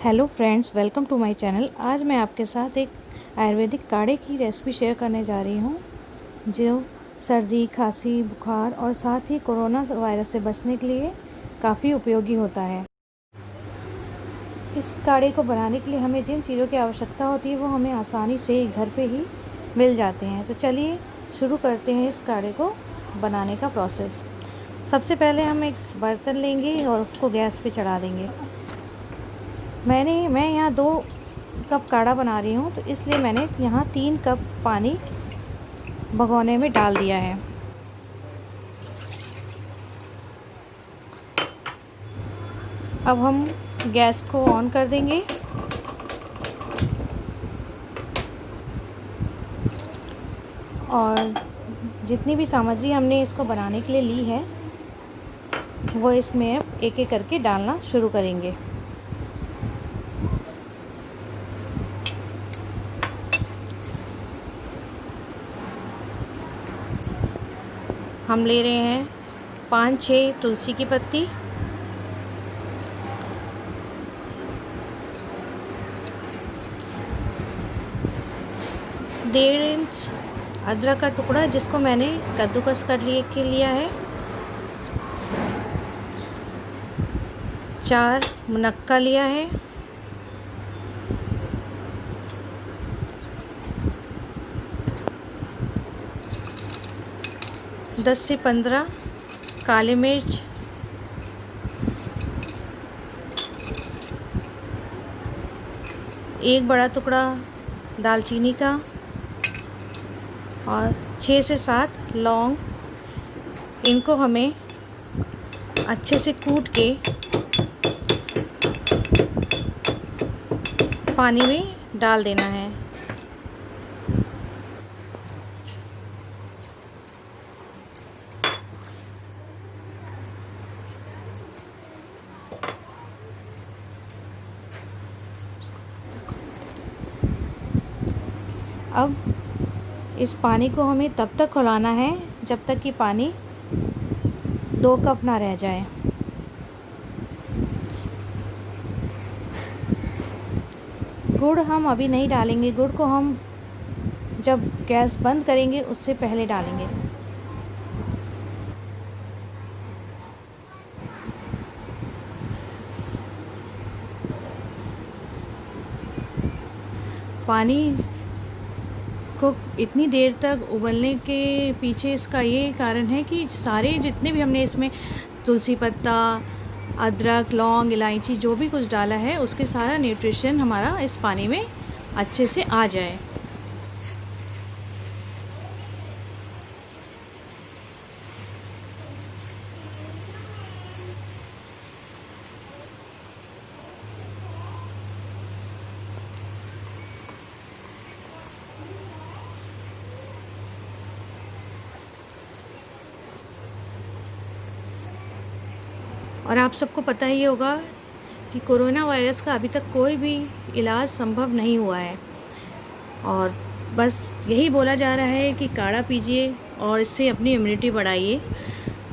Hello friends, welcome to my channel. आज मैं आपके साथ एक आयुर्वेदिक काढ़े की रेसिपी शेयर करने जा रही हूँ जो सर्दी, खांसी, बुखार और साथ ही कोरोना वायरस से बचने के लिए काफ़ी उपयोगी होता है। इस काढ़े को बनाने के लिए हमें जिन चीज़ों की आवश्यकता होती है वो हमें आसानी से घर पे ही मिल जाते हैं। तो चलिए शुरू करते हैं इस काढ़े को बनाने का प्रोसेस। सबसे पहले हम एक बर्तन लेंगे और उसको गैस पे चढ़ा देंगे। मैं यहाँ 2 कप काढ़ा बना रही हूँ, तो इसलिए मैंने यहाँ 3 कप पानी भगोने में डाल दिया है। अब हम गैस को ऑन कर देंगे और जितनी भी सामग्री हमने इसको बनाने के लिए ली है वो इसमें अब एक एक करके डालना शुरू करेंगे। हम ले रहे हैं 5-6 तुलसी की पत्ती, 1.5 इंच अदरक का टुकड़ा जिसको मैंने कद्दूकस कर लिया है, 4 मुनक्का लिया है, 10 से 15 काली मिर्च, 1 बड़ा टुकड़ा दालचीनी का और 6 से 7 लौंग। इनको हमें अच्छे से कूट के पानी में डाल देना है। अब इस पानी को हमें तब तक खौलाना है जब तक कि पानी 2 कप ना रह जाए। गुड़ हम अभी नहीं डालेंगे, गुड़ को हम जब गैस बंद करेंगे उससे पहले डालेंगे। पानी को इतनी देर तक उबलने के पीछे इसका ये कारण है कि सारे जितने भी हमने इसमें तुलसी पत्ता, अदरक, लौंग, इलायची जो भी कुछ डाला है उसके सारा न्यूट्रिशन हमारा इस पानी में अच्छे से आ जाए। और आप सबको पता ही होगा कि कोरोना वायरस का अभी तक कोई भी इलाज संभव नहीं हुआ है और बस यही बोला जा रहा है कि काढ़ा पीजिए और इससे अपनी इम्यूनिटी बढ़ाइए।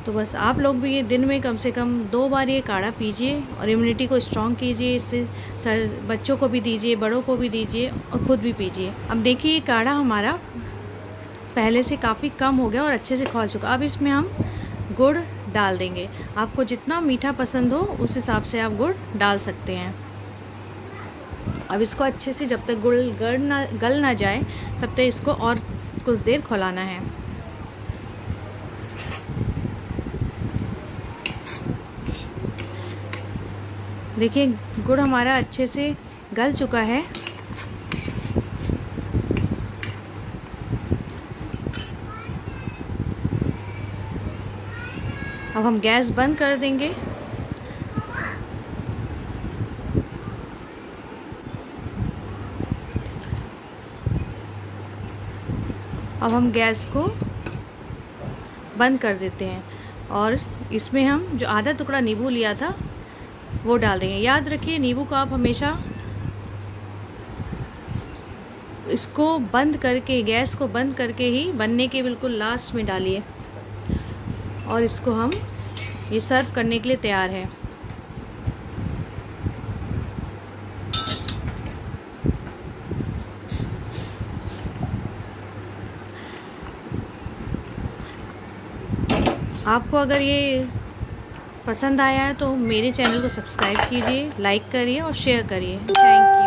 तो बस आप लोग भी ये दिन में कम से कम 2 बार ये काढ़ा पीजिए और इम्यूनिटी को स्ट्रॉन्ग कीजिए। इससे बच्चों को भी दीजिए, बड़ों को भी दीजिए और ख़ुद भी पीजिए। अब देखिए ये काढ़ा हमारा पहले से काफ़ी कम हो गया और अच्छे से खौल चुका। अब इसमें हम गुड़ डाल देंगे। आपको जितना मीठा पसंद हो उस हिसाब से आप गुड़ डाल सकते हैं। अब इसको अच्छे से जब तक गुड़ गल ना जाए तब तक इसको और कुछ देर खौलाना है। देखिए गुड़ हमारा अच्छे से गल चुका है। अब हम गैस बंद कर देंगे। अब हम गैस को बंद कर देते हैं और इसमें हम जो आधा टुकड़ा नींबू लिया था वो डाल देंगे। याद रखिए नींबू को आप हमेशा इसको बंद करके, गैस को बंद करके ही बनने के बिल्कुल लास्ट में डालिए और इसको हम ये सर्व करने के लिए तैयार है। आपको अगर ये पसंद आया है तो मेरे चैनल को सब्सक्राइब कीजिए, लाइक करिए और शेयर करिए। Thank you.